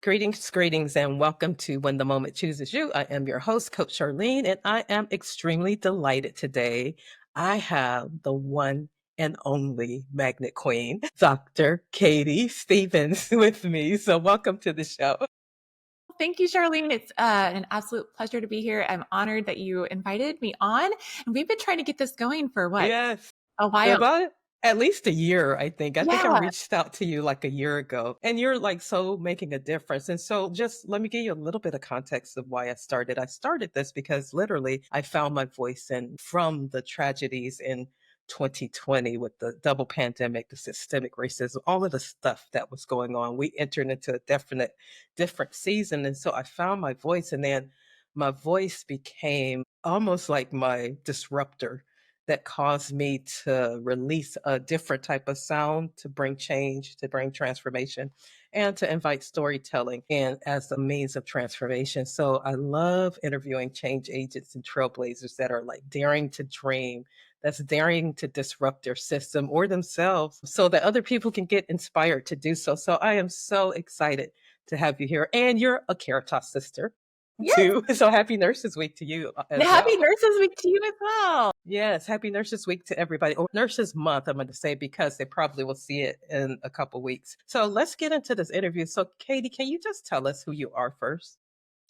Greetings, and welcome to When the Moment Chooses You. I am your host, Coach Charlene, and I am extremely delighted today. I have the one and only Magnet Queen, Dr. Katie Stevens, with me. So, welcome to the show. Thank you, Charlene. It's an absolute pleasure to be here. I'm honored that you invited me on. And we've been trying to get this going for what? Yes, A while. about at least a year, I think. I think I Yeah. reached out to you like a year ago, and you're like so making a difference. And so, just let me give you a little bit of context of why I started. I started this because literally I found my voice in from the tragedies in 2020 with the double pandemic, the systemic racism, all of the stuff that was going on. We entered into a definite different season. And so I found my voice, and then my voice became almost like my disruptor that caused me to release a different type of sound to bring change, to bring transformation, and to invite storytelling in as a means of transformation. So I love interviewing change agents and trailblazers that are like daring to dream, that's daring to disrupt their system or themselves so that other people can get inspired to do so. So I am so excited to have you here. And you're a Caritas sister Yes. too. So happy Nurses Week to you And as happy well. Nurses Week to you as well. Yes, happy Nurses Week to everybody, or Nurses Month, I'm going to say, because they probably will see it in a couple weeks. So let's get into this interview. So, Katie, can you just tell us who you are first?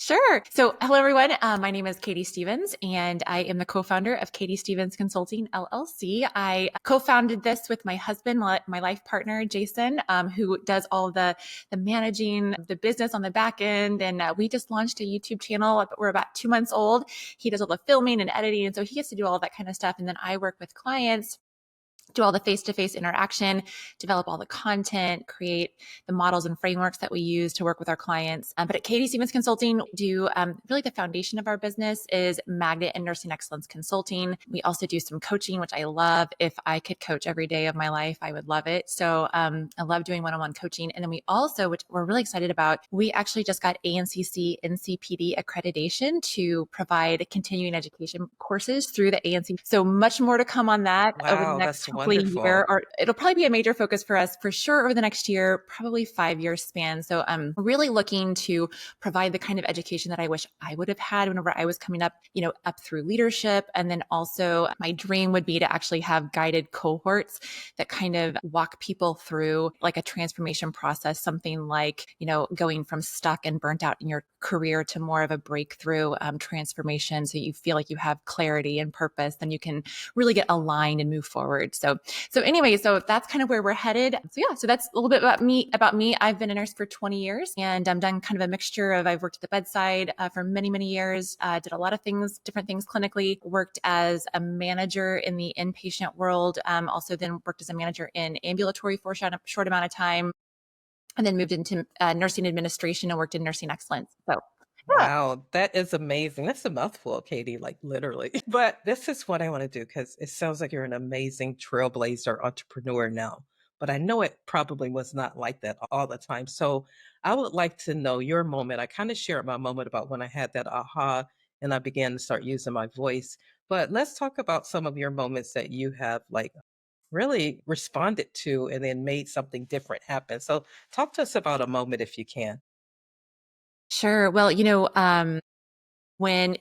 Sure. So, hello, everyone. My name is Katie Stevens, and I am the co-founder of Katie Stevens Consulting, LLC. I co-founded this with my husband, my life partner, Jason, who does all the managing the business on the back end. And we just launched a YouTube channel. We're about 2 months old. He does all the filming and editing, and so he gets to do all that kind of stuff. And then I work with clients, do all the face-to-face interaction, develop all the content, create the models and frameworks that we use to work with our clients. But at Katie Stevens Consulting, really the foundation of our business is magnet and nursing excellence consulting. We also do some coaching, which I love. If I could coach every day of my life, I would love it. So I love doing one-on-one coaching. And then we also, which we're really excited about, we actually just got ANCC NCPD accreditation to provide continuing education courses through the ANC. So much more to come on that over the Wow, next that's hopefully year, wonderful. or it'll probably be a major focus for us for sure over the next year, probably 5 year span. So I'm really looking to provide the kind of education that I wish I would have had whenever I was coming up, up through leadership. And then also my dream would be to actually have guided cohorts that kind of walk people through like a transformation process, something like, going from stuck and burnt out in your career to more of a breakthrough transformation. So you feel like you have clarity and purpose, then you can really get aligned and move forward. So anyway, so that's kind of where we're headed. So yeah, so that's a little bit about me. I've been a nurse for 20 years, and I'm done kind of a mixture of, I've worked at the bedside for many, many years, did a lot of things, different things clinically, worked as a manager in the inpatient world, also then worked as a manager in ambulatory for a short amount of time, and then moved into nursing administration and worked in nursing excellence. So yeah. Wow, that is amazing. That's a mouthful, Katie, like literally. But this is what I want to do because it sounds like you're an amazing trailblazer entrepreneur now. But I know it probably was not like that all the time. So I would like to know your moment. I kind of shared my moment about when I had that aha and I began to start using my voice. But let's talk about some of your moments that you have like really responded to and then made something different happen. So talk to us about a moment if you can. Sure. Well, when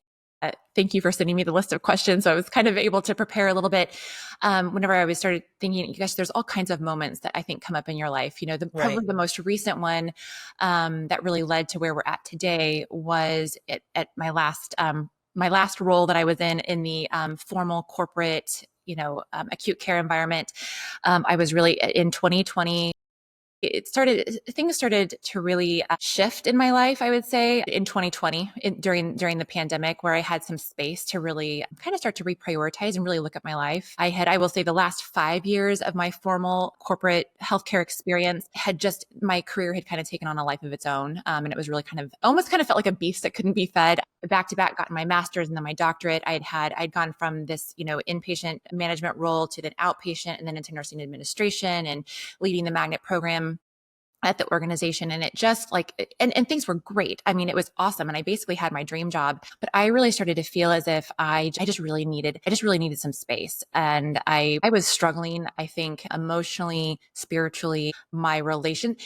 thank you for sending me the list of questions. So I was kind of able to prepare a little bit whenever I was started thinking, you guys, there's all kinds of moments that I think come up in your life. Right. Probably the most recent one that really led to where we're at today was at my last role that I was in the formal corporate, acute care environment. I was really in 2020. Things started to really shift in my life, I would say, in 2020 during the pandemic, where I had some space to really kind of start to reprioritize and really look at my life. I will say, the last 5 years of my formal corporate healthcare experience my career had kind of taken on a life of its own. And it was really almost kind of felt like a beast that couldn't be fed. Back to back, gotten my master's and then my doctorate. I'd gone from this, inpatient management role to then outpatient and then into nursing administration and leading the magnet program. at the organization. And it just like, and things were great. I mean, it was awesome. And I basically had my dream job, but I really started to feel as if I just really needed some space. And I was struggling, I think, emotionally, spiritually, my relation,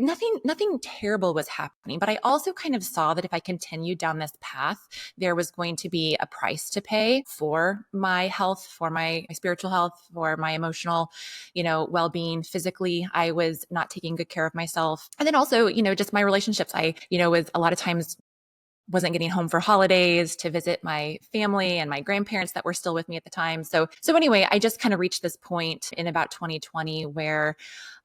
nothing terrible was happening, but I also kind of saw that if I continued down this path, there was going to be a price to pay for my health, for my spiritual health, for my emotional, well-being. Physically, I was not taking good care of myself. And then also, just my relationships. I, was a lot of times wasn't getting home for holidays to visit my family and my grandparents that were still with me at the time. So anyway, I just kind of reached this point in about 2020 where,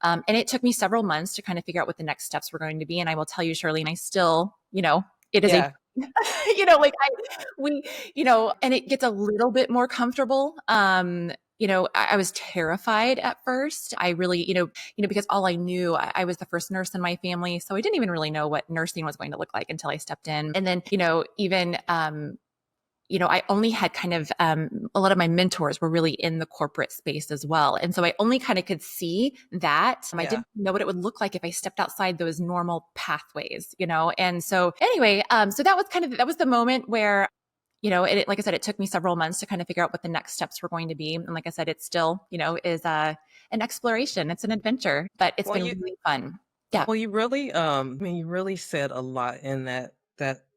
and it took me several months to kind of figure out what the next steps were going to be. And I will tell you, Charlene, I still, it is a Yeah. like we, and it gets a little bit more comfortable. I was terrified at first. I really, because all I knew, I was the first nurse in my family. So I didn't even really know what nursing was going to look like until I stepped in. And then, even, I only had kind of a lot of my mentors were really in the corporate space as well. And so I only kind of could see that. I Yeah. didn't know what it would look like if I stepped outside those normal pathways, And so anyway, so that was the moment where, like I said, it took me several months to kind of figure out what the next steps were going to be. And like I said, it still, is an exploration. It's an adventure, but it's Well, been you really fun. Yeah. well, you really, I mean, you really said a lot in that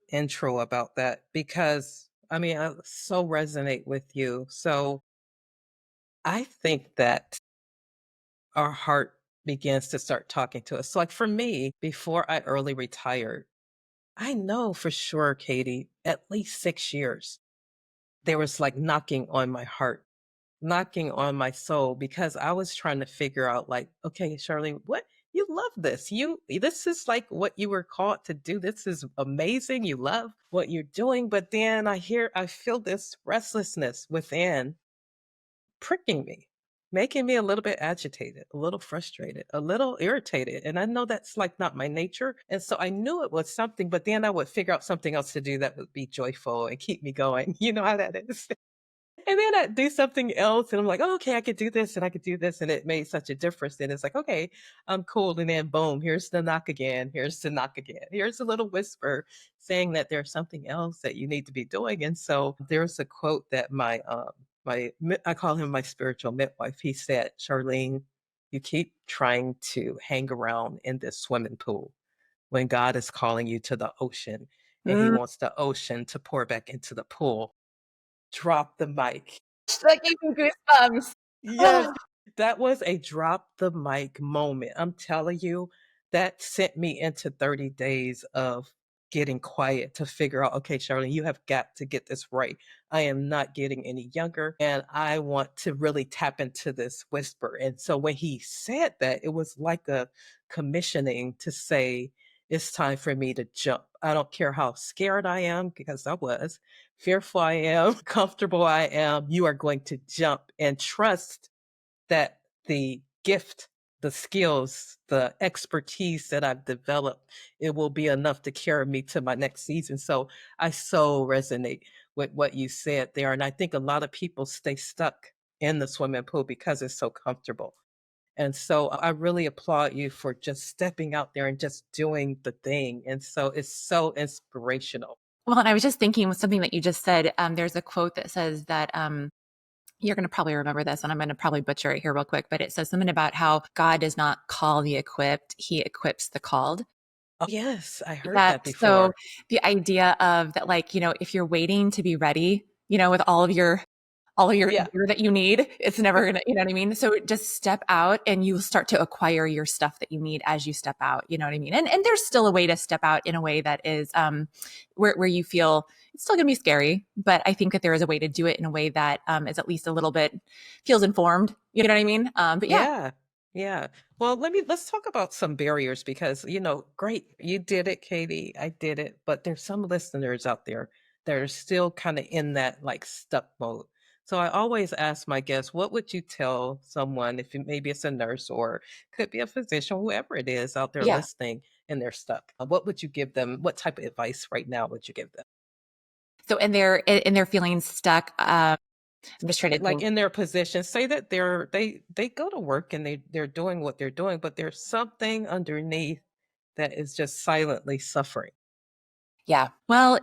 intro about that because I mean, I so resonate with you. So I think that our heart begins to start talking to us. So like for me, before I early retired, I know for sure, Katie, at least 6 years, there was like knocking on my heart, knocking on my soul because I was trying to figure out like, okay, Charlene, what you love this. This is like what you were called to do. This is amazing. You love what you're doing. But then I feel this restlessness within pricking me, making me a little bit agitated, a little frustrated, a little irritated. And I know that's like not my nature. And so I knew it was something, but then I would figure out something else to do that would be joyful and keep me going. You know how that is. And then I do something else and I'm like, oh, okay, I could do this and I could do this. And it made such a difference. And it's like, okay, I'm cool. And then boom, here's the knock again. Here's the knock again. Here's a little whisper saying that there's something else that you need to be doing. And so there's a quote that I call him my spiritual midwife. He said, Charlene, you keep trying to hang around in this swimming pool when God is calling you to the ocean and he Mm, wants the ocean to pour back into the pool. Drop the mic. that gave me goosebumps. Yes, Oh, that was a drop the mic moment. I'm telling you, that sent me into 30 days of getting quiet to figure out, okay, Charlene, you have got to get this right. I am not getting any younger and I want to really tap into this whisper. And so when he said that, it was like a commissioning to say, it's time for me to jump. I don't care how scared I am, because I was fearful I am, comfortable I am, you are going to jump and trust that the gift, the skills, the expertise that I've developed, it will be enough to carry me to my next season. So I so resonate with what you said there. And I think a lot of people stay stuck in the swimming pool because it's so comfortable. And so I really applaud you for just stepping out there and just doing the thing. And so it's so inspirational. well, and I was just thinking with something that you just said. There's a quote that says that you're going to probably remember this, and I'm going to probably butcher it here real quick, but it says something about how God does not call the equipped, he equips the called. Oh, yes, I heard That that so before. the idea of that, like, if you're waiting to be ready, with all of your Yeah. gear that you need, it's never gonna, you know what I mean? So just step out and you start to acquire your stuff that you need as you step out, you know what I mean? And there's still a way to step out in a way that is where you feel it's still gonna be scary, but I think that there is a way to do it in a way that is at least a little bit feels informed. You know what I mean? But yeah. Yeah. Yeah. Well, let's talk about some barriers because, great, you did it, Katie. I did it. But there's some listeners out there that are still kind of in that like stuck mode. So I always ask my guests, what would you tell someone if maybe it's a nurse or could be a physician, whoever it is out there Yeah. listening and they're stuck? What would you give them? What type of advice right now would you give them? So and they're feeling stuck. I'm just trying to Like think. in their position, say that they go to work and they're doing what they're doing, but there's something underneath that is just silently suffering. Yeah. Well,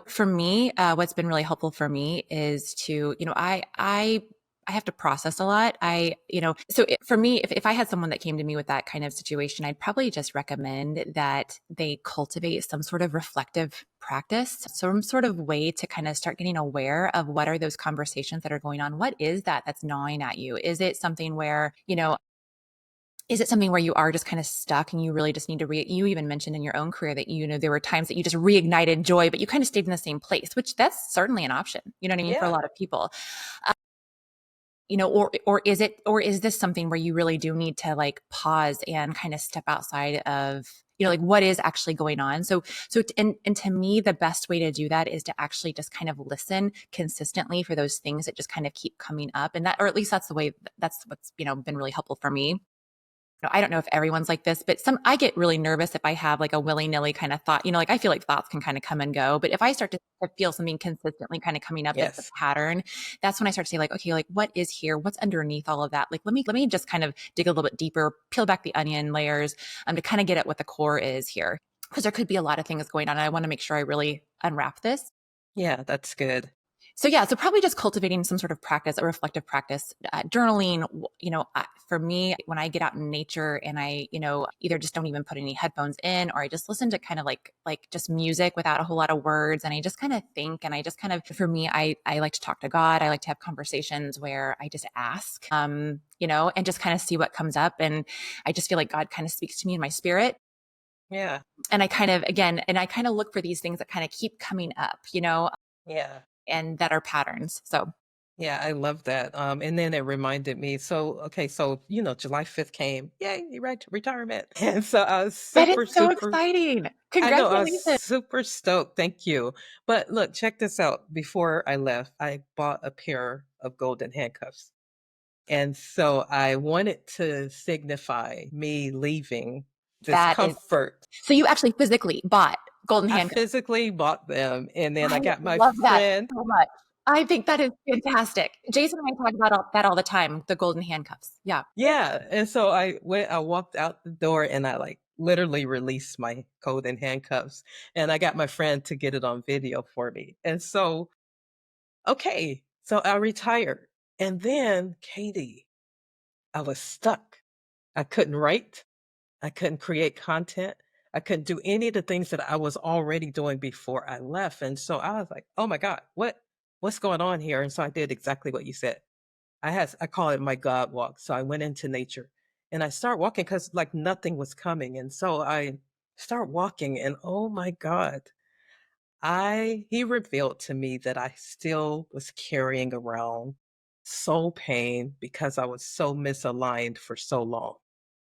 for me, what's been really helpful for me is to, I have to process a lot. For me, if I had someone that came to me with that kind of situation, I'd probably just recommend that they cultivate some sort of reflective practice, some sort of way to kind of start getting aware of what are those conversations that are going on. What is that that's gnawing at you? Is it something where you are just kind of stuck and you really just need to you even mentioned in your own career that, there were times that you just reignited joy, but you kind of stayed in the same place, which that's certainly an option. You know what I mean? For a Yeah. lot of people, or is this something where you really do need to like pause and kind of step outside of, like what is actually going on? And to me, the best way to do that is to actually just kind of listen consistently for those things that just kind of keep coming up. And that, or at least that's what's, been really helpful for me. I don't know if everyone's like this, but I get really nervous if I have like a willy-nilly kind of thought, like I feel like thoughts can kind of come and go, but if I start to feel something consistently kind of coming up that's a Yes. pattern, that's when I start to say like, okay, like what is here? What's underneath all of that? Like, let me just kind of dig a little bit deeper, peel back the onion layers, to kind of get at what the core is here. Because there could be a lot of things going on. And I want to make sure I really unwrap this. Yeah, that's good. So probably just cultivating some sort of practice, a reflective practice, journaling. For me, when I get out in nature and I, either just don't even put any headphones in, or I just listen to kind of like just music without a whole lot of words, and I just kind of think, and I just kind of, for me, I like to talk to God. I like to have conversations where I just ask, and just kind of see what comes up, and I just feel like God kind of speaks to me in my spirit. Yeah. And I kind of look for these things that kind of keep coming up, Yeah. and that are patterns. So Yeah, I love that. And then it reminded me. So, okay, so July 5th came. Yay, you're right, retirement. And so I was that is super, so super, exciting. I know I was Congratulations. super stoked. Thank you. But look, check this out. Before I left, I bought a pair of golden handcuffs. And so I wanted to signify me leaving That is discomfort. so you actually physically bought golden I handcuffs. physically bought them. And then I I got my love that friend. so much. I think that is fantastic. Jason and I talk about that all the time, the golden handcuffs. Yeah. Yeah, and so I walked out the door and I like literally released my coat and handcuffs and I got my friend to get it on video for me. And so, okay, so I retired. And then, Katie, I was stuck. I couldn't write. I couldn't create content. I couldn't do any of the things that I was already doing before I left. And so I was like, "Oh my God, what's going on here?" And so I did exactly what you said. I call it my God walk. So I went into nature and I start walking because like nothing was coming. And so I start walking and oh my God, he revealed to me that I still was carrying around soul pain because I was so misaligned for so long.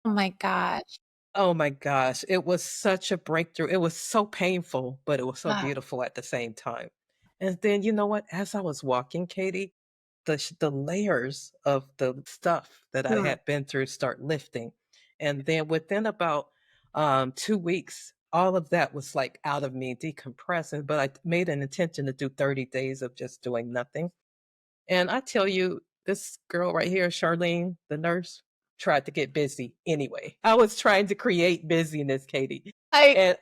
Oh my gosh. Oh my gosh, it was such a breakthrough. It was so painful, but it was so Ah, beautiful at the same time. And then you know what? As I was walking, Katie, the layers of the stuff that I mm. had been through start lifting. And then within about 2 weeks, all of that was like out of me decompressing. But I made an intention to do 30 days of just doing nothing. And I tell you, this girl right here, Charlene, the nurse, tried to get busy anyway. I was trying to create busyness, Katie. I And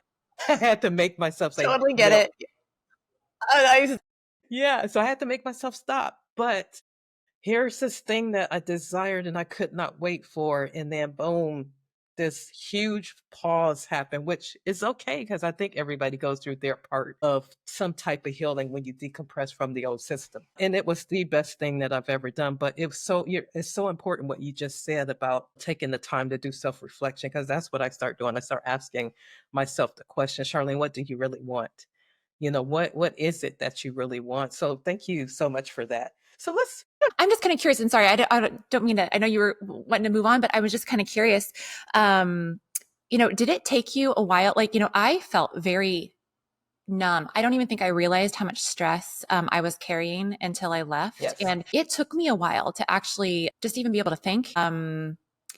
I had to make myself say, totally get no. it. I Yeah. So I had to make myself stop. But here's this thing that I desired and I could not wait for. And then, boom, this huge pause happened, which is okay because I think everybody goes through their part of some type of healing when you decompress from the old system. And it was the best thing that I've ever done. But it's so important what you just said about taking the time to do self reflection because that's what I start doing. I start asking myself the question, Charlene, what do you really want? What is it that you really want? So thank you so much for that. So let's I'm just kind of curious, and sorry, I don't mean to. I know you were wanting to move on, but I was just kind of curious. Um, did it take you a while? Like, I felt very numb. I don't even think I realized how much stress I was carrying until I left. yes. And it took me a while to actually just even be able to think.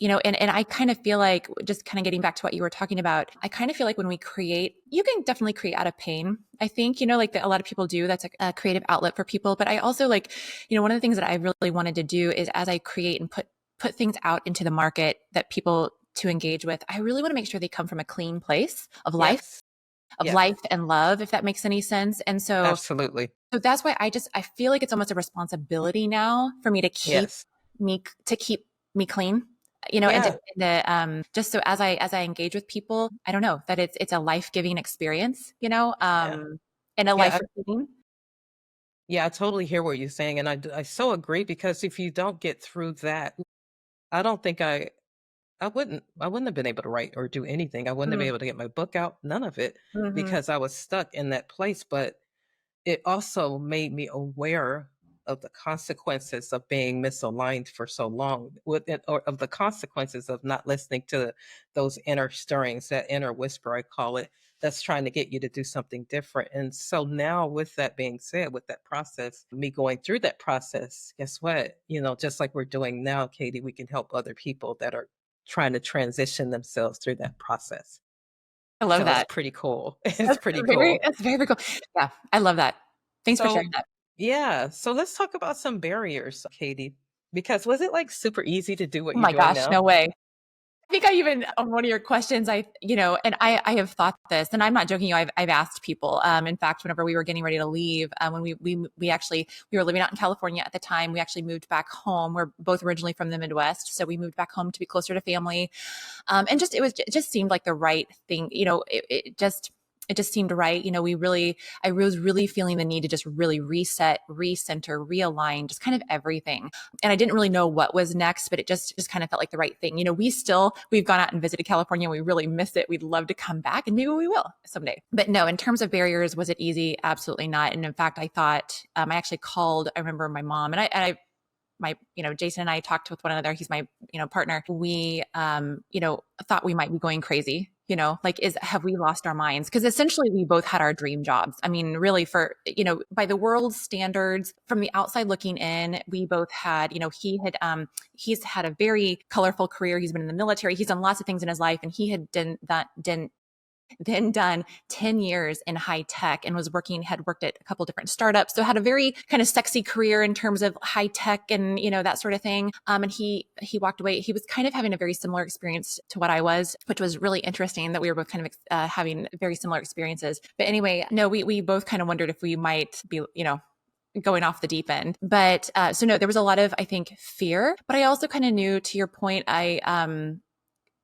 and I kind of feel like, just kind of getting back to what you were talking about, I kind of feel like when we create, you can definitely create out of pain. I think, like a lot of people do, that's a creative outlet for people. But I also like, one of the things that I really wanted to do is, as I create and put things out into the market that people to engage with, I really want to make sure they come from a clean place Yes. of Yes. life and love, if that makes any sense. And Absolutely. so that's why I feel like it's almost a responsibility now for me to keep Yes. me clean, Yeah. just so as I engage with people, I don't know, that it's a life-giving experience, Yeah. and a Yeah. life receiving. Yeah, I totally hear what you're saying, and I so agree because if you don't get through that, I don't think I wouldn't have been able to write or do anything. I wouldn't have been Mm, able to get my book out, none of it, mhm. because I was stuck in that place. But it also made me aware of the consequences of being misaligned for so long, with it, or of the consequences of not listening to those inner stirrings, that inner whisper, I call it, that's trying to get you to do something different. And so now, with that being said, with that process, me going through that process, guess what? Just like we're doing now, Katie, we can help other people that are trying to transition themselves through that process. I love So it's that. pretty cool. It's That's pretty very cool. that's very, very cool. Yeah, I love that. Thanks for sharing So, that. yeah. So let's talk about some barriers, Katie. Because was it like super easy to do what Oh you're my doing gosh, now? no way. I think I even, on one of your questions, and I have thought this, and I'm not joking. I've asked people. In fact, whenever we were getting ready to leave, when we were living out in California at the time, we actually moved back home. We're both originally from the Midwest, so we moved back home to be closer to family. And it just seemed like the right thing. It just seemed right. I was really feeling the need to just really reset, recenter, realign, just kind of everything. And I didn't really know what was next, but it just kind of felt like the right thing. We've gone out and visited California. And we really miss it. We'd love to come back, and maybe we will someday. But no, in terms of barriers, was it easy? Absolutely not. And in fact, I thought, I actually called, I remember my mom, Jason and I talked with one another. He's my, partner. We, thought we might be going crazy. Like, have we lost our minds? Because essentially, we both had our dream jobs. I mean, really, by the world's standards, from the outside looking in, we both had, he's had a very colorful career. He's been in the military. He's done lots of things in his life, and he had then done 10 years in high tech and had worked at a couple different startups. So had a very kind of sexy career in terms of high tech and, that sort of thing. And he walked away. He was kind of having a very similar experience to what I was, which was really interesting that we were both kind of having very similar experiences. But anyway, no, we both kind of wondered if we might be, going off the deep end. But so no, there was a lot of, I think, fear, but I also kind of knew, to your point, I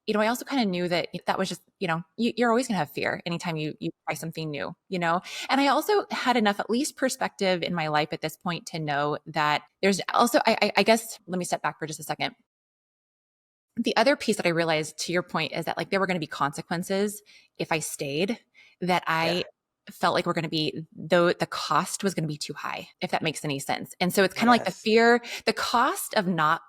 also kind of knew that was just, you're always going to have fear anytime you try something new, And I also had enough, at least, perspective in my life at this point to know that there's also, I guess, let me step back for just a second. The other piece that I realized, to your point, is that, like, there were going to be consequences if I stayed, that Yeah. I felt like though the cost was going to be too high, if that makes any sense. And so it's kind of like Yes. the cost of not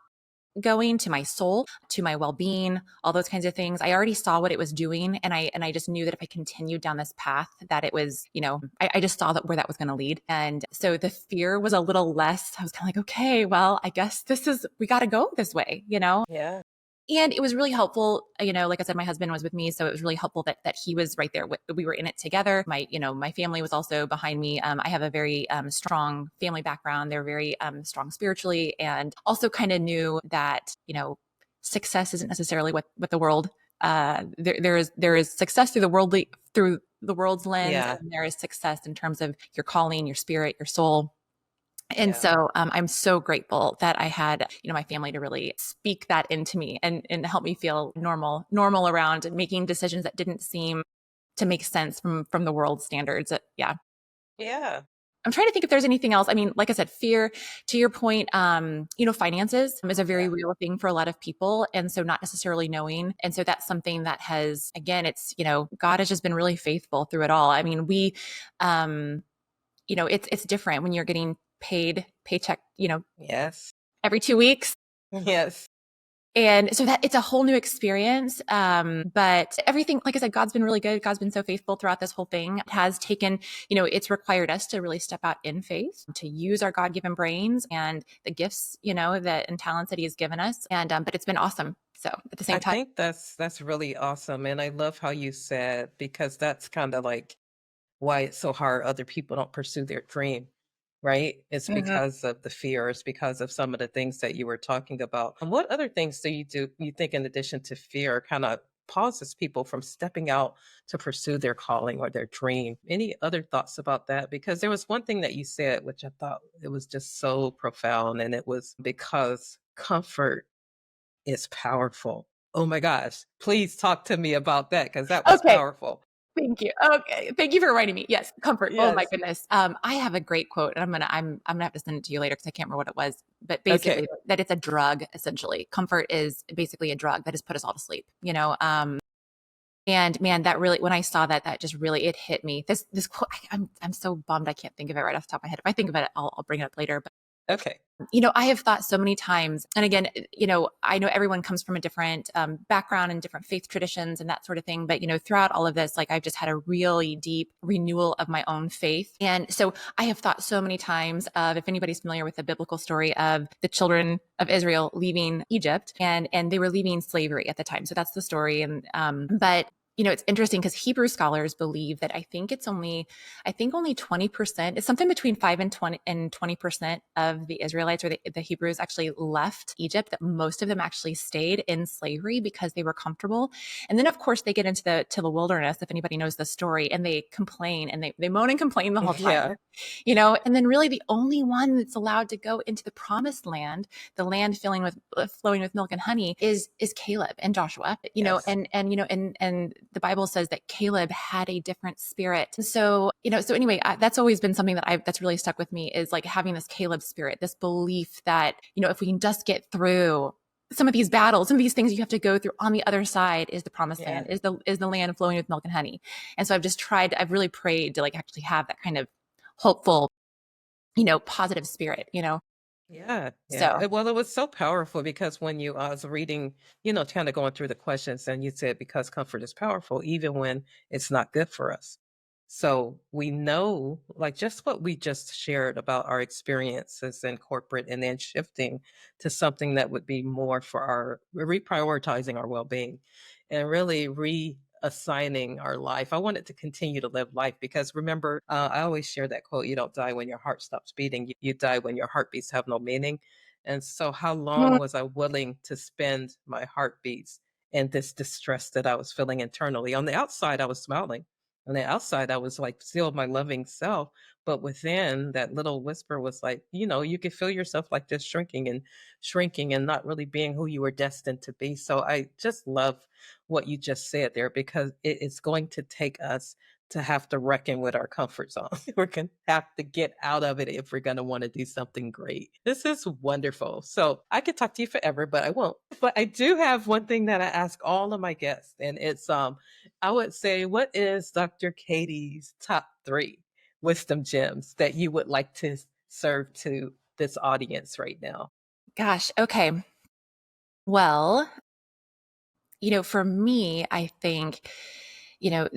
going, to my soul, to my well-being, all those kinds of things. I already saw what it was doing. And I just knew that if I continued down this path, that it was, I just saw that where that was going to lead. And so the fear was a little less. I was kind of like, okay, well, I guess we got to go this way. Yeah. And it was really helpful, like I said, my husband was with me. So it was really helpful that he was right there. We were in it together. My family was also behind me. I have a very strong family background. They're very strong spiritually, and also kind of knew that, success isn't necessarily what the world, there is success through the world's lens. Yeah. And there is success in terms of your calling, your spirit, your soul. And Yeah. so I'm so grateful that I had, my family to really speak that into me and help me feel normal around making decisions that didn't seem to make sense from the world standards. Yeah. Yeah. I'm trying to think if there's anything else. I mean, like I said, fear, to your point, finances is a very Yeah. real thing for a lot of people. And so not necessarily knowing. And so that's something that has, again, God has just been really faithful through it all. I mean, um, it's different when you're getting paid paycheck, Yes. every 2 weeks. Yes. And so that it's a whole new experience. But everything, like I said, God's been really good. God's been so faithful throughout this whole thing. It has taken, it's required us to really step out in faith, to use our God-given brains and the gifts, and talents that He has given us. And but it's been awesome. So at the I same time, think that's really awesome. And I love how you said, because that's kind of like why it's so hard other people don't pursue their dream, right? It's Mhm. because of the fear, it's because of some of the things that you were talking about. And what other things do you think in addition to fear kind of pauses people from stepping out to pursue their calling or their dream? Any other thoughts about that? Because there was one thing that you said which I thought it was just so profound, and it was because comfort is powerful. Oh my gosh. Please talk to me about that because that was Okay. powerful. Thank you. Okay. Thank you for reminding me. Yes, comfort. Oh my Yes. goodness. I have a great quote, and I'm gonna have to send it to you later because I can't remember what it was. But basically, Okay. that it's a drug. Essentially, comfort is basically a drug that has put us all to sleep. And man, that really, when I saw that, that just really it hit me. This quote, I'm so bummed I can't think of it right off the top of my head. If I think of it, I'll bring it up later. Okay. I have thought so many times, and again, I know everyone comes from a different background and different faith traditions and that sort of thing. But, throughout all of this, like I've just had a really deep renewal of my own faith. And so I have thought so many times of, if anybody's familiar with the biblical story of the children of Israel leaving Egypt, and they were leaving slavery at the time. So that's the story. But it's interesting because Hebrew scholars believe that I think only 20%, it's something between 5 and 20% of the Israelites or the Hebrews actually left Egypt, that most of them actually stayed in slavery because they were comfortable. And then of course they get into the wilderness, if anybody knows the story, and they complain and they moan and complain the whole Yeah. time. And then really the only one that's allowed to go into the promised land, the land flowing with milk and honey, is Caleb and Joshua. Yes. And the Bible says that Caleb had a different spirit. So anyway, that's always been something that's really stuck with me, is like having this Caleb spirit, this belief that, if we can just get through some of these battles, some of these things you have to go through, on the other side is the promised Yeah. land, is the land flowing with milk and honey. And so I've really prayed to like actually have that kind of hopeful, positive spirit. Yeah, yeah. So Well, it was so powerful because when I was reading, kind of going through the questions, and you said because comfort is powerful, even when it's not good for us. So we know, like just what we just shared about our experiences in corporate, and then shifting to something that would be more for our reprioritizing our well-being and really reassigning our life. I wanted to continue to live life because remember, I always share that quote: "You don't die when your heart stops beating. You die when your heartbeats have no meaning." And so, how long was I willing to spend my heartbeats in this distress that I was feeling internally? On the outside, I was smiling. On the outside, I was like still my loving self. But within, that little whisper was like, you could feel yourself like just shrinking and not really being who you were destined to be. So I just love what you just said there, because it is going to take us to have to reckon with our comfort zone. We're going to have to get out of it if we're going to want to do something great. This is wonderful. So I could talk to you forever, but I won't. But I do have one thing that I ask all of my guests, and it's I would say, what is Dr. Katie's top 3 wisdom gems that you would like to serve to this audience right now? gosh, okay. Well, for me, I think, you know,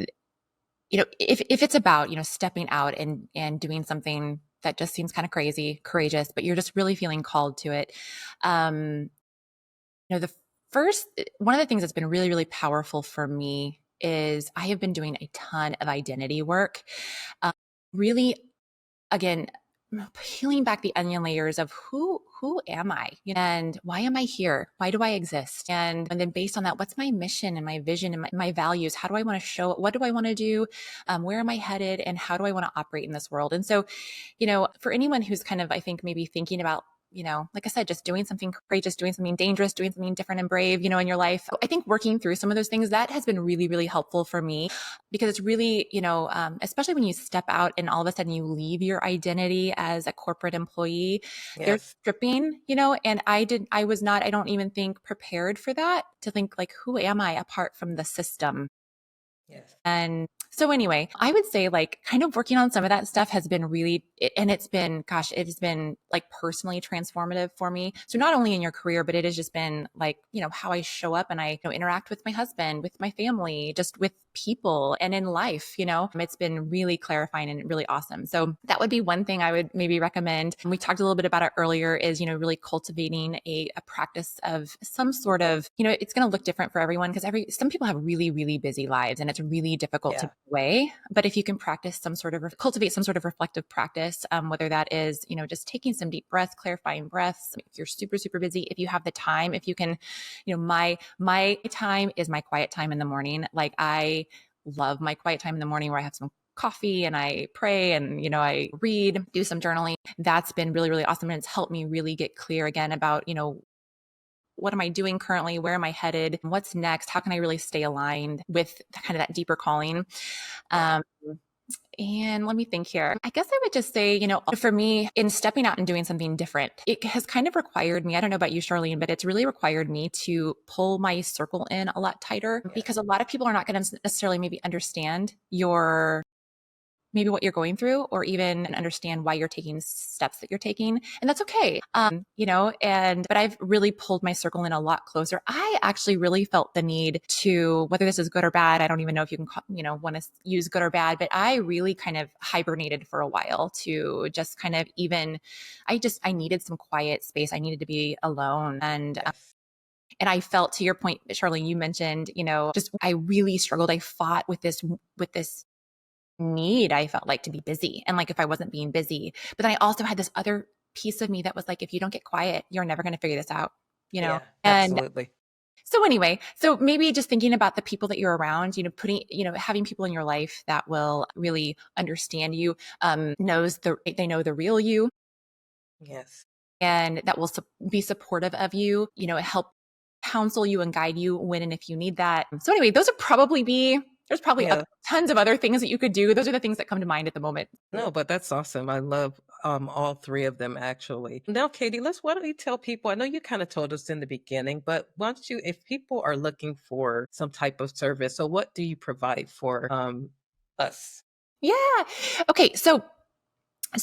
if it's about, stepping out and doing something that just seems kind of crazy, courageous, but you're just really feeling called to it. Um, the first one of the things that's been really, really powerful for me is I have been doing a ton of identity work. Um, Really, again, peeling back the onion layers of who am I, and why am I here, why do I exist, and then based on that, what's my mission and my vision and my values, how do I want to show, what do I want to do, where am I headed, and how do I want to operate in this world. And so, for anyone who's kind of, I think, maybe thinking about, like I said, just doing something courageous, doing something dangerous, doing something different and brave, in your life. I think working through some of those things, that has been really, really helpful for me, because it's really, especially when you step out and all of a sudden you leave your identity as a corporate employee, they're Yes. stripping, and I don't even think prepared for that, to think like, who am I apart from the system? Yes. And so anyway, I would say like kind of working on some of that stuff has been really, and it's been, gosh, it has been like personally transformative for me. So not only in your career, but it has just been like, how I show up and I interact with my husband, with my family, just with people and in life, it's been really clarifying and really awesome. So that would be one thing I would maybe recommend. And we talked a little bit about it earlier is, really cultivating a practice of some sort of, it's going to look different for everyone because some people have really, really busy lives and it's really difficult to Yeah. be away. But if you can practice cultivate some sort of reflective practice, whether that is, just taking some deep breaths, clarifying breaths. If you're super, super busy, if you have the time, if you can, my time is my quiet time in the morning. Like I love my quiet time in the morning where I have some coffee and I pray and, I read, do some journaling. That's been really, really awesome. And it's helped me really get clear again about, what am I doing currently? Where am I headed? What's next? How can I really stay aligned with kind of that deeper calling? Yeah. Um, and let me think here. I guess I would just say, for me, in stepping out and doing something different, it has kind of required me. I don't know about you, Charlene, but it's really required me to pull my circle in a lot tighter Yeah. because a lot of people are not going to necessarily maybe understand your maybe what you're going through or even understand why you're taking steps that you're taking. And that's okay. But I've really pulled my circle in a lot closer. I actually really felt the need to, whether this is good or bad, I don't even know if you can, want to use good or bad, but I really kind of hibernated for a while to just kind of I needed some quiet space. I needed to be alone. Yes. And I felt, to your point, Charlene, you mentioned, just I really struggled. I fought with this need, I felt like, to be busy. And like if I wasn't being busy, but then I also had this other piece of me that was like, if you don't get quiet, you're never going to figure this out, Yeah. And Absolutely. so anyway, so maybe just thinking about the people that you're around, having people in your life that will really understand you, they know the real you Yes. and that will be supportive of you, help counsel you and guide you when and if you need that. So anyway, there's probably Yeah. tons of other things that you could do. Those are the things that come to mind at the moment. No, but that's awesome. I love all three of them actually. Now, Katie, why don't you tell people? I know you kind of told us in the beginning, but why don't you, if people are looking for some type of service, so what do you provide for us? Yeah. Okay. So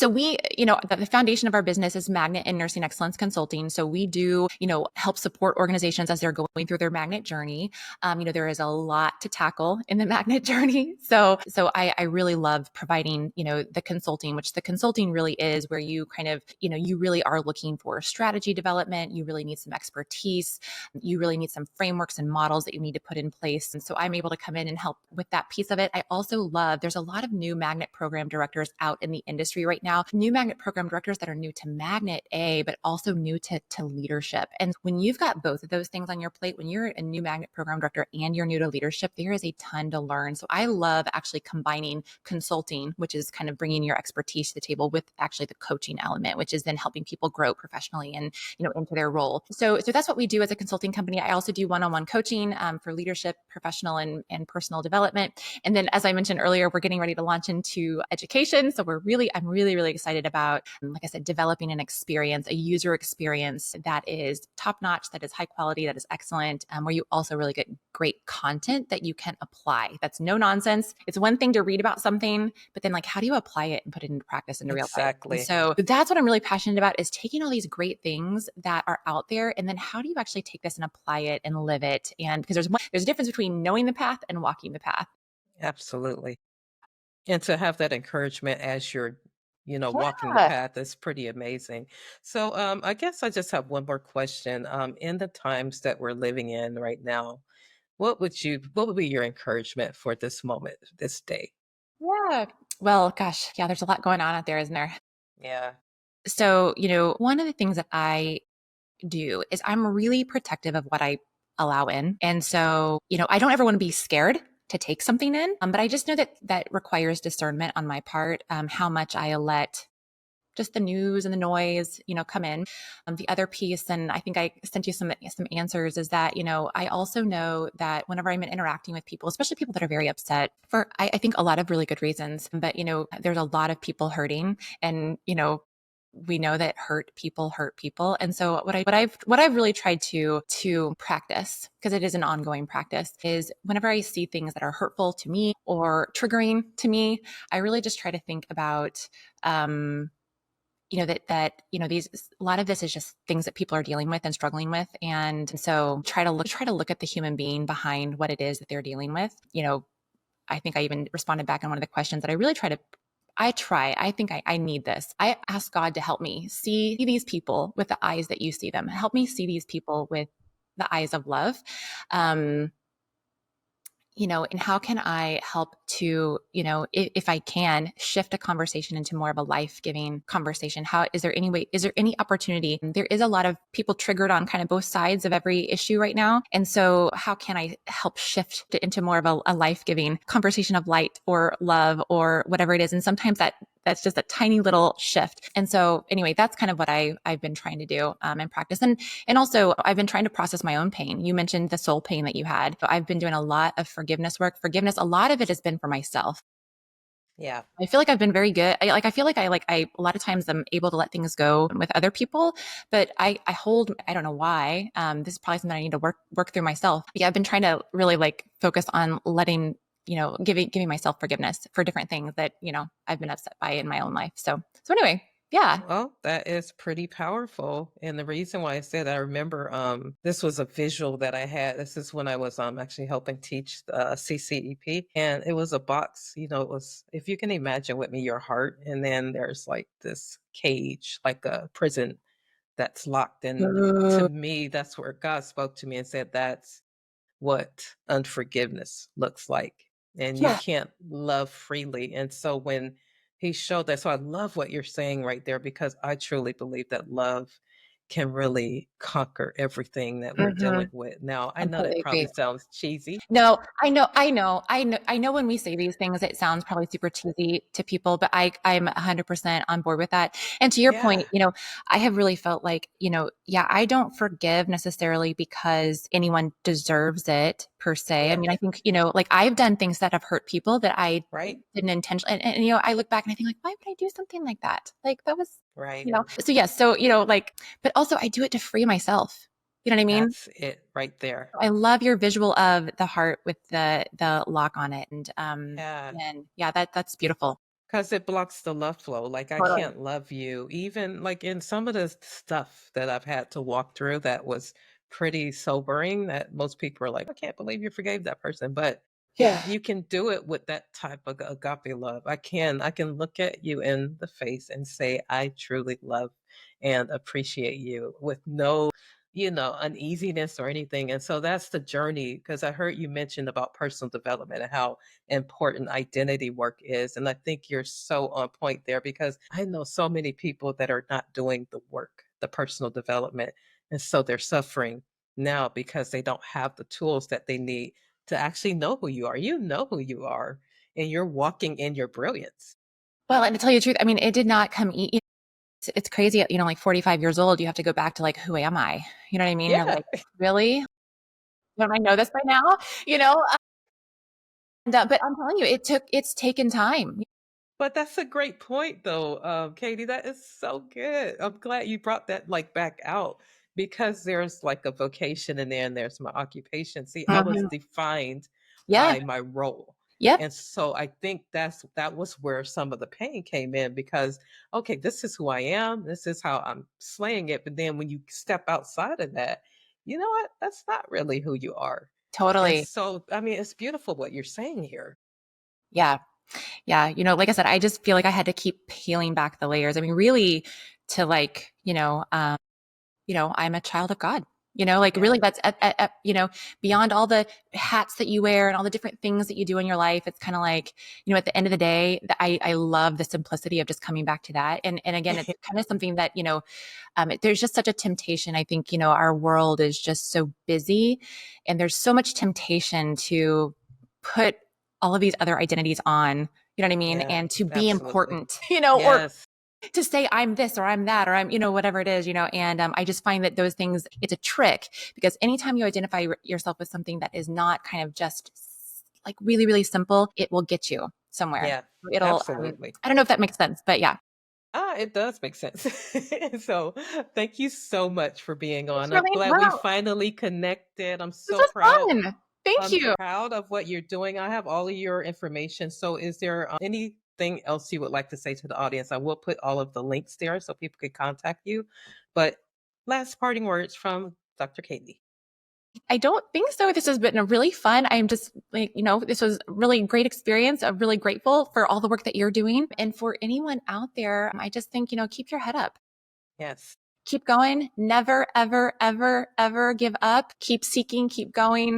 we, the foundation of our business is Magnet and Nursing Excellence Consulting. So we do, help support organizations as they're going through their magnet journey. There is a lot to tackle in the magnet journey. So I really love providing, the consulting, which the consulting really is where you kind of, you really are looking for strategy development. You really need some expertise. You really need some frameworks and models that you need to put in place. And so I'm able to come in and help with that piece of it. I also love, there's a lot of new magnet program directors out in the industry right now, new magnet program directors that are new to Magnet A, but also new to leadership. And when you've got both of those things on your plate, when you're a new magnet program director and you're new to leadership, there is a ton to learn. So I love actually combining consulting, which is kind of bringing your expertise to the table, with actually the coaching element, which is then helping people grow professionally and, into their role. So that's what we do as a consulting company. I also do one-on-one coaching for leadership, professional and personal development. And then, as I mentioned earlier, we're getting ready to launch into education. So I'm really, really excited about, like I said, developing an experience, a user experience that is top notch, that is high quality, that is excellent, where you also really get great content that you can apply. That's no nonsense. It's one thing to read about something, but then like, how do you apply it and put it into practice into real life? And Exactly. so that's what I'm really passionate about, is taking all these great things that are out there, and then how do you actually take this and apply it and live it? And because there's a difference between knowing the path and walking the path. Absolutely. And to have that encouragement as you're, walking the Yeah. path is pretty amazing. So I guess I just have one more question. In the times that we're living in right now, what would be your encouragement for this moment, this day? Yeah. Well, gosh, yeah, there's a lot going on out there, isn't there? Yeah. So, one of the things that I do is I'm really protective of what I allow in. And so, I don't ever want to be scared to take something in. But I just know that that requires discernment on my part, how much I let just the news and the noise, come in. The other piece, and I think I sent you some answers, is that, I also know that whenever I'm interacting with people, especially people that are very upset for, I think a lot of really good reasons, but, there's a lot of people hurting and, we know that hurt people. And so what I've really tried to practice, because it is an ongoing practice, is whenever I see things that are hurtful to me or triggering to me, I really just try to think about, these, a lot of this is just things that people are dealing with and struggling with. And so try to look at the human being behind what it is that they're dealing with. I think I even responded back on one of the questions that I think I need this. I ask God to help me see these people with the eyes that you see them. Help me see these people with the eyes of love. Um, and how can I help to, if I can shift a conversation into more of a life-giving conversation? Is there any opportunity? There is a lot of people triggered on kind of both sides of every issue right now. And so how can I help shift it into more of a life-giving conversation of light or love or whatever it is? And sometimes that's just a tiny little shift. And so anyway, that's kind of what I've been trying to do and practice. And also I've been trying to process my own pain. You mentioned the soul pain that you had. So I've been doing a lot of forgiveness work. Forgiveness, a lot of it has been for myself. Yeah. I feel like I've been very good. I feel like I a lot of times I'm able to let things go with other people, but I don't know why. This is probably something I need to work through myself. But yeah, I've been trying to really focus on letting, giving myself forgiveness for different things that, I've been upset by in my own life. So anyway, yeah. Well, that is pretty powerful. And the reason why I said I remember this was a visual that I had. This is when I was actually helping teach CCEP. And it was a box, it was, if you can imagine with me, your heart. And then there's like this cage, like a prison that's locked. And to me, that's where God spoke to me and said, that's what unforgiveness looks like. And you Yeah. can't love freely. And so when he showed that, so I love what you're saying right there, because I truly believe that love can really conquer everything that we're Mhm. dealing with. Now, I know that Completely probably agree. sounds cheesy. No, I know when we say these things, it sounds probably super cheesy to people, but I'm 100% on board with that. And to your point, Yeah. I have really felt like, yeah, I don't forgive necessarily because anyone deserves it per se. I Yeah. mean, I think, I've done things that have hurt people that I Right. didn't intentionally, I look back and I think like, why would I do something like that? Like that was, Right. so yes. So, but also I do it to free myself. You know what I mean? That's it right there. I love your visual of the heart with the lock on it, Yeah. and yeah, that's beautiful. Because it blocks the love flow. Like, I Totally. can't love you. Even like in some of the stuff that I've had to walk through that was pretty sobering, that most people are like, I can't believe you forgave that person. But Yeah. yeah, you can do it with that type of agape love. I can look at you in the face and say, I truly love and appreciate you with no, uneasiness or anything. And so that's the journey, because I heard you mention about personal development and how important identity work is. And I think you're so on point there, because I know so many people that are not doing the work, the personal development. And so they're suffering now because they don't have the tools that they need to actually know who you are. You know who you are, and you're walking in your brilliance. Well, and to tell you the truth, I mean, it did not come easy. It's crazy, like 45 years old, you have to go back to like, who am I? You know what I mean? You're Yeah. like, really? Don't I know this by now? You know? But I'm telling you, it's taken time. But that's a great point, though, Katie. That is so good. I'm glad you brought that like back out, because there's like a vocation in there and there's my occupation. See, I was Mhm. defined Yeah. by my role. Yep. And so I think that was where some of the pain came in, because okay, this is who I am, this is how I'm slaying it. But then when you step outside of that, you know what? That's not really who you are. And Totally. so I mean, it's beautiful what you're saying here. Yeah. Yeah. Like I said, I just feel like I had to keep peeling back the layers. I mean, really to I'm a child of God. Like Yeah. really that's beyond all the hats that you wear and all the different things that you do in your life. It's kind of like, at the end of the day, I love the simplicity of just coming back to that. And again, it's kind of something that, there's just such a temptation. I think, our world is just so busy and there's so much temptation to put all of these other identities on, you know what I mean? Yeah, And to be absolutely. important, or Yes. to say I'm this or I'm that or I'm, whatever it is, and I just find that those things, it's a trick because anytime you identify yourself with something that is not kind of just like really, really simple, it will get you somewhere. Yeah, It'll, absolutely. I don't know if that makes sense, but yeah. It does make sense. So, thank you so much for being Thanks, on. I'm Charlene. glad we Wow, finally connected. I'm this so was proud. fun. Thank I'm you. proud of what you're doing. I have all of your information. So, is there anything else you would like to say to the audience? I will put all of the links there so people can contact you. But last parting words from Dr. Katie. I don't think so. This has been a really fun. I'm just like, this was a really great experience. I'm really grateful for all the work that you're doing. And for anyone out there, I just think, keep your head up. Yes, Keep going. Never, ever, ever, ever give up. Keep seeking, keep going.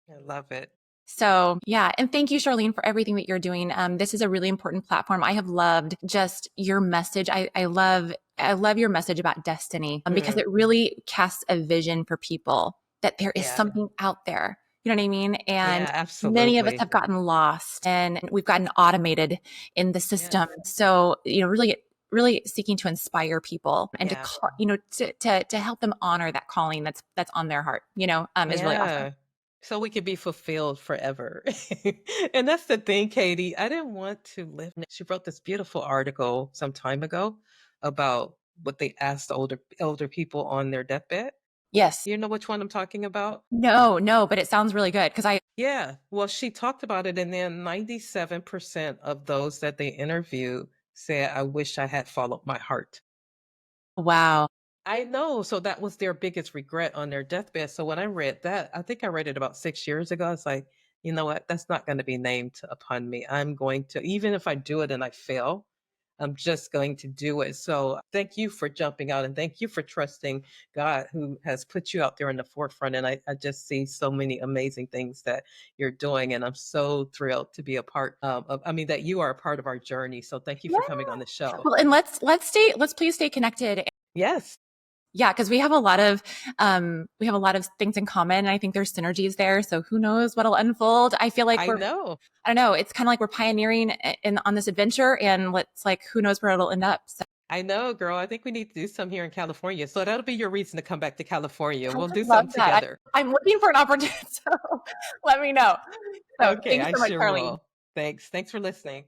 I love it. So yeah. And thank you, Charlene, for everything that you're doing. This is a really important platform. I have loved just your message. I love your message about destiny because Mm, it really casts a vision for people that there is yeah, something out there. You know what I mean? And yeah, many of us absolutely. have gotten lost and we've gotten automated in the Yes, system. So, really, really seeking to inspire people and to yeah, call, to help them honor that calling that's on their heart, is really awesome. yeah. So we could be fulfilled forever. And that's the thing, Katie. I didn't want to live. She wrote this beautiful article some time ago about what they asked older people on their deathbed. Yes. You know which one I'm talking about? No, no, but it sounds really good because Yeah. Well, she talked about it, and then 97% of those that they interviewed said, I wish I had followed my heart. wow. I know. So that was their biggest regret on their deathbed. So when I read that, I think I read it about 6 years ago. I was like, you know what? That's not going to be named upon me. I'm going to, even if I do it and I fail, I'm just going to do it. So thank you for jumping out and thank you for trusting God who has put you out there in the forefront. And I just see so many amazing things that you're doing. And I'm so thrilled to be a part of, I mean, that you are a part of our journey. So thank you Yeah. for coming on the show. Well, and let's please stay connected. Yes, Yeah, because we have a lot of things in common. And I think there's synergies there. So who knows what'll unfold? I feel like I know. I don't know, it's kind of like we're pioneering on this adventure, and let's like who knows where it'll end up. So I know, girl. I think we need to do some here in California. So that'll be your reason to come back to California. I We'll would do love something that. together. I'm looking for an opportunity. So let me know. So Okay, thanks I so much, sure Charlene. will. Thanks. Thanks for listening.